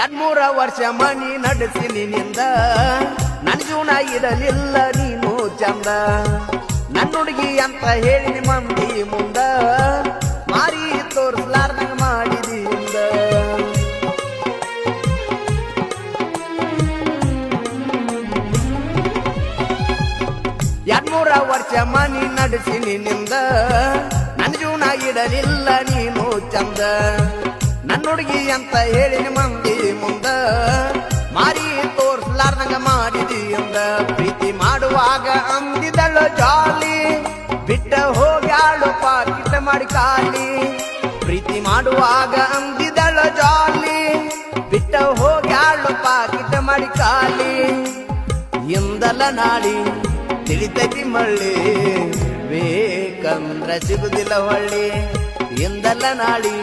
2-3 ವರ್ಷ ಮನಿ ನಡೆಸಿ ನಿನ್ನಿಂದ ನನ್ನ ಜೀವನ ಇರಲಿಲ್ಲ ನೀನು ಚಂದ ನನ್ನ ಹುಡುಗಿ ಅಂತ ಹೇಳಿ ಮಂದಿ ಮುಂದ ಮಾರಿ ತೋರಿಸ್ಲಾರ್ದಂಗ ಮಾಡಿದಿ ಮುಂದ 2-3 ವರ್ಷ ಮನಿ ನಡೆಸಿ ನಿನ್ನಿಂದ ನನ್ನ ಜೀವನ ಇಡಲಿಲ್ಲ ನೀನು ಚಂದ ನನ್ನ ಹುಡುಗಿ ಅಂತ ಹೇಳಿನ ಮಂದಿ ಮುಂದ ಮಾರಿ ತೋರಿಸ್ಲಾರ್ದಂಗ ಮಾಡಿದಿ ಎಂದ ಪ್ರೀತಿ ಮಾಡುವಾಗ ಅಂದಿದಳು ಜಾಲಿ ಬಿಟ್ಟ ಹೋಗ್ಯಾಳು ಪಾಕಿಟ ಮಾಡಿ ಕಾಲಿ ಪ್ರೀತಿ ಮಾಡುವಾಗ ಅಂದಿದಳು ಜಾಲಿ ಬಿಟ್ಟ ಹೋಗ್ಯಾಳು ಪಾಕಿಟ ಮಾಡಿ ಕಾಲಿ ಎಂದಲ್ಲ ನಾಳಿ ತಿಳಿತೈತಿ ಮಳ್ಳಿ ಬೇಕಂದ್ರ ಸಿಗುದಿಲ್ಲ ಹೊಳ್ಳಿ ಎಂದಲ್ಲ ನಾಳಿ